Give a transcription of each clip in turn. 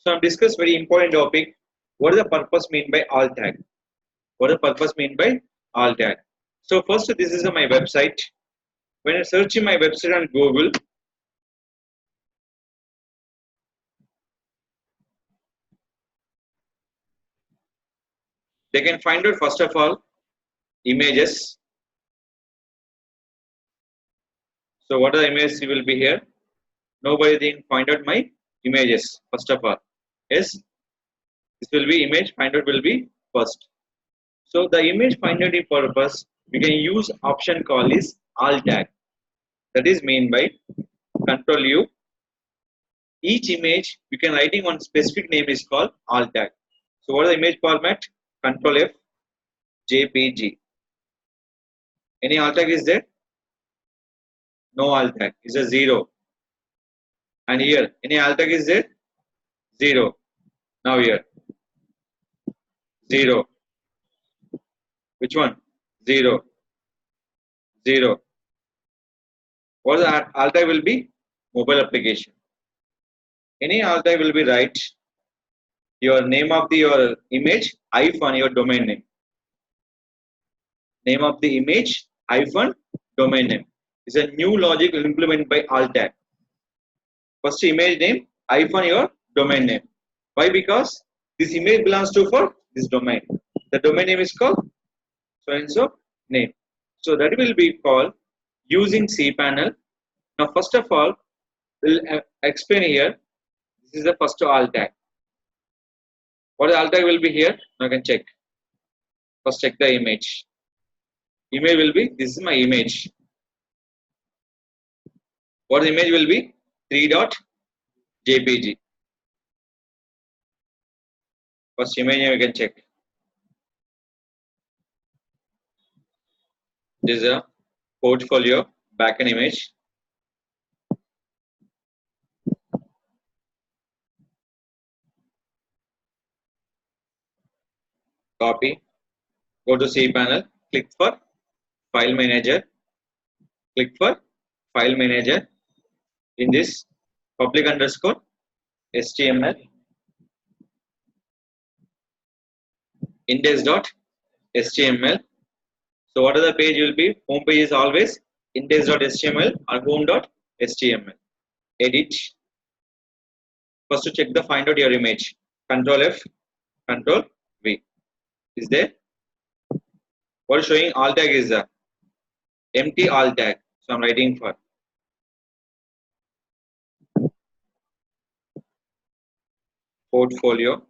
So I'm discuss very important topic. What is the purpose mean by alt tag? What the purpose mean by alt tag? So first, this is my website. When I search in my website on Google, they can find out first of all images. So what are the images will be here? Nobody can find out my images first of all. Yes, this will be image find out will be first. So the image find out purpose we can use option call is alt tag. That is mean by control U. Each image we can writing one specific name is called alt tag. So what is the image format? Control F, JPG. Any alt tag is there? No alt tag. Is a 0. And here any alt tag is there? 0. Now here 0. Which one? 0. 0. What the alt tag will be? Mobile application. Any alt tag will be right. Your name of your image hyphen your domain name. Name of the image hyphen domain name is a new logic implemented by alt tag. First image name hyphen your domain name. Why? Because this image belongs to for this domain. The domain name is called so and so name. So that will be called using cPanel. Now first of all, we'll explain here. This is the first alt tag. What alt tag will be here? Now you can check. First check the image. Image will be this is my image. What the image will be? 3.jpg. First image you can check. This is a portfolio backend image. Copy. Go to cPanel. Click for File Manager. Click for File Manager. In this public underscore HTML index.html. So what are the page will be? Home page is always index.html or home.html. Edit. First to check the find out your image. Control F, Control V. Is there? What is showing alt tag is the empty alt tag. So I'm writing for portfolio.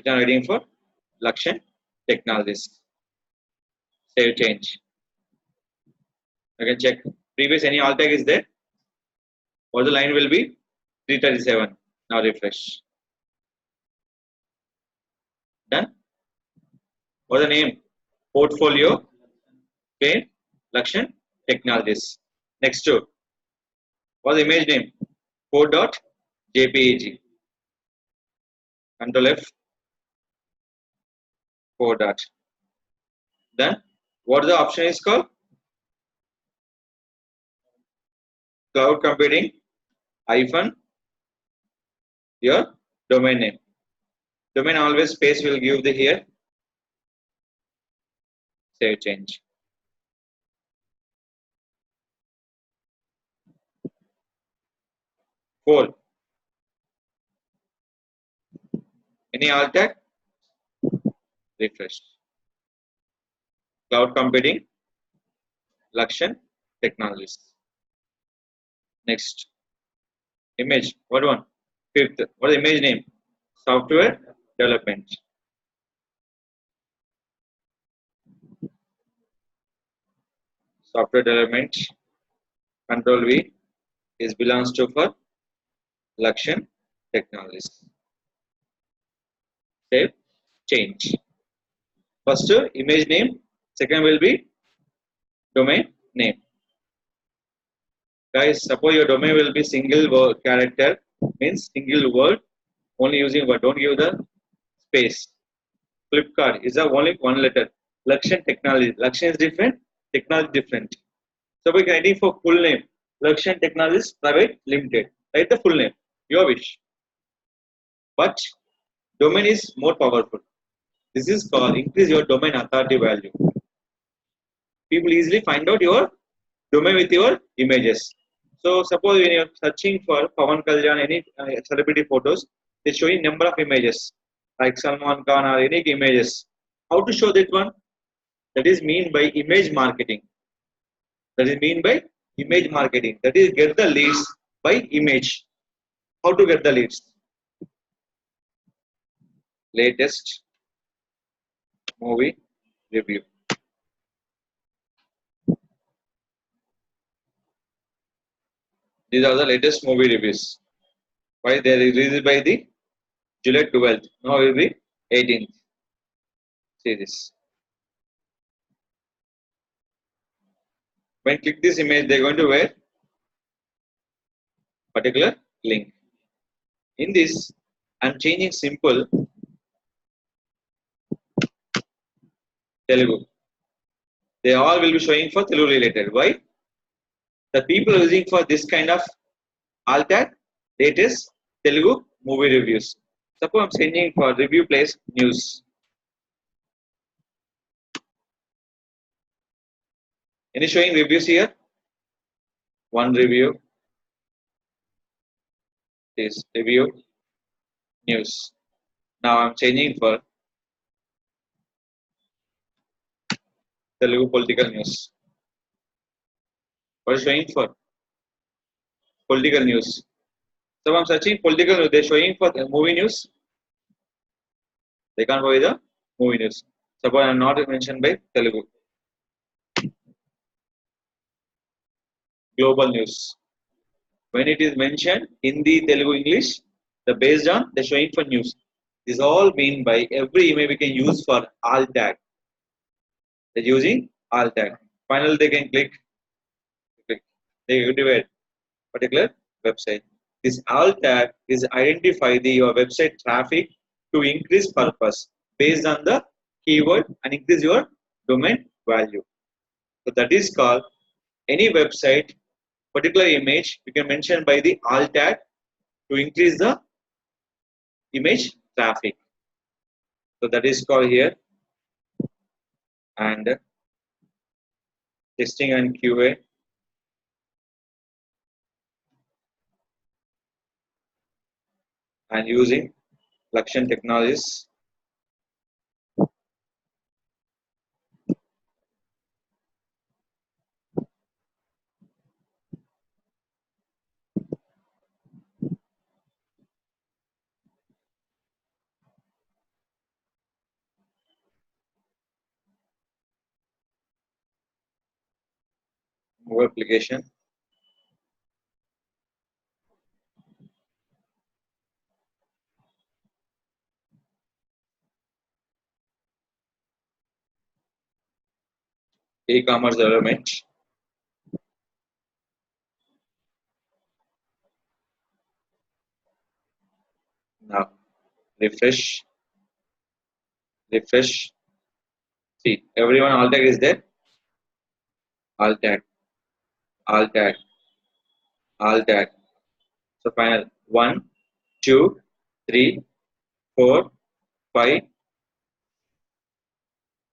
Which I'm writing for Lakshan Technologies. Save change. I can check previous any alt tag is there. Or the line will be 337. Now refresh. Done. What the name? Portfolio. Okay. Lakshan Technologies. Next to what the image name? Code.jpg. Control F. Code dot. Then what the option is called? Cloud computing hyphen your domain name. Domain always space will give the here. Save change. Four. Any alt tag? Refresh. Cloud computing Lakshan Technologies. Next. Image. What one? Fifth. What is the image name? Software development. Software development. Control V is belongs to for Lakshan Technologies. Save change. First image name. Second will be domain name. Guys, suppose your domain will be single word character means single word Only using word. Don't give the space. Flipkart is a only one letter. Lakshan Technology. Lakshan is different. Technology different. So we're writing for full name. Lakshan Technologies Private Limited. Write the full name. Your wish. But domain is more powerful. This is called increase your domain authority value. People easily find out your domain with your images. So suppose when you're searching for Pawan Kalyan, any celebrity photos, they're showing number of images like Salman Khan or any images. How to show that one? That is mean by image marketing. That is mean by image marketing. That is get the leads by image. How to get the leads? Latest movie review. These are the latest movie reviews. Why they are released by the July 12th. Now will be 18th. See this. When click this image, they are going to wear particular link. In this, I am changing simple Telugu. They all will be showing for Telugu related. Why? The people using for this kind of alt tag, latest Telugu movie reviews. Suppose I am changing for review place news. Any showing reviews here? One review is review news. Now I am changing for Telugu political news. What is showing for? Political news. So I am searching political news. They are showing for the movie news. They can't buy the movie news. Suppose I am not mentioned by Telugu. Global news. When it is mentioned Hindi, Telugu, English, the based on the showing for news. This all mean by every email we can use for alt tag. They're using alt tag. Finally, they can click. They activate particular website. This alt tag is identify the your website traffic to increase purpose based on the keyword and increase your domain value. So that is called any website particular image we can mention by the alt tag to increase the image traffic. So that is called here and testing and QA and using Lakshan technologies. Mobile application. E-commerce development. Now refresh. Refresh. See, everyone alt tag is there. Alt tag. Alt tag. Alt tag. So final 1, 2, 3, 4, 5,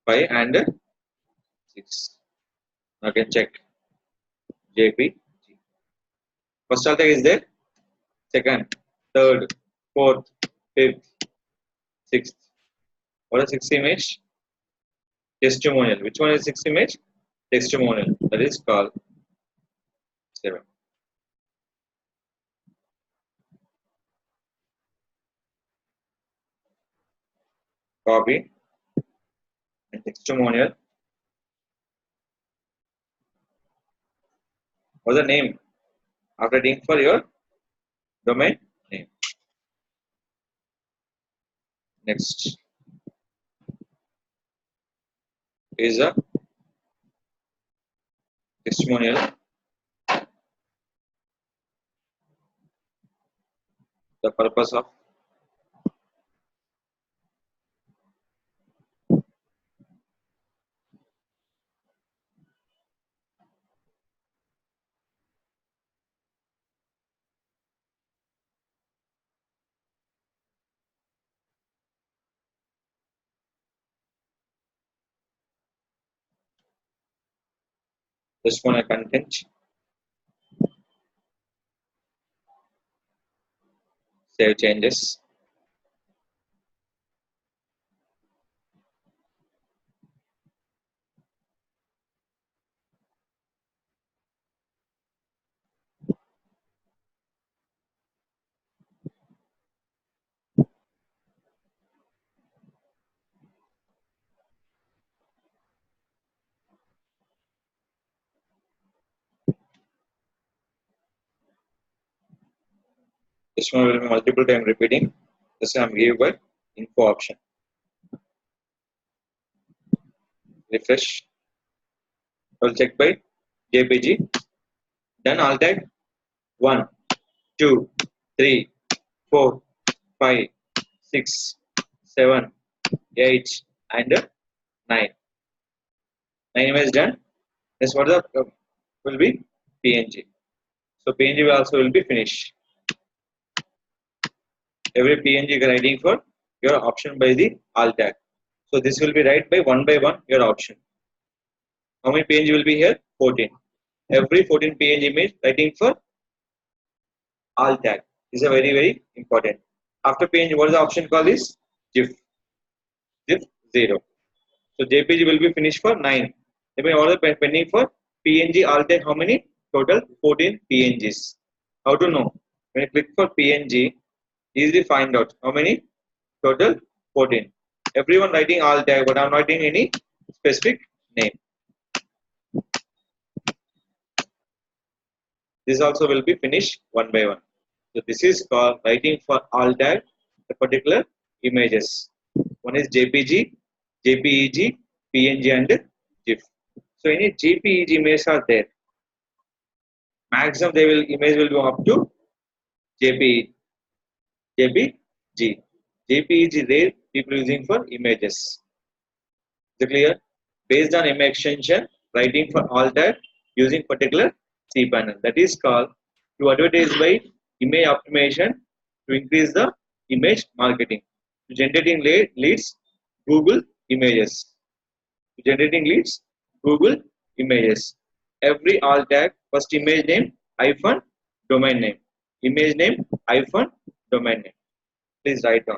5 and 6. Now can check JP. First alt tag is there. Second, third, fourth, fifth, sixth. What is sixth image? Testimonial. Which one is sixth image? Testimonial. That is called 7. Copy and testimonial. What's the name? After adding for your domain name. Next is a testimonial. The purpose of Just want a content, save changes. This one will be multiple time repeating. This I'm give by info option. Refresh. I'll check by JPG. Done all that. 1, 2, 3, 4, 5, 6, 7, 8, and 9. 9 images done. This what the will be PNG. So PNG will also will be finished. Every PNG writing for your option by the alt tag. So this will be write by one your option. How many PNG will be here? 14. Every 14 PNG image writing for alt tag is a very important. After PNG, what is the option called is GIF. GIF 0. So JPG will be finished for 9. Then order pending for PNG alt tag. How many? Total 14 PNGs. How to know? When you click for PNG, easily find out how many. Total 14. Everyone writing alt tag, but I'm not writing any specific name. This also will be finished one by one. So this is called writing for alt tag the particular images. One is JPG, JPEG, PNG, and GIF. So any JPEG images are there. Maximum they will image will go up to JPEG. JPG. JPEG rare people using for images. Is it clear? Based on image extension, writing for alt tag using particular cPanel. That is called to advertise by image optimization to increase the image marketing. To generating leads, Google images. To generating leads, Google images. Every alt tag, first image name, hyphen, domain name. Image name, hyphen, domain name. Please write down.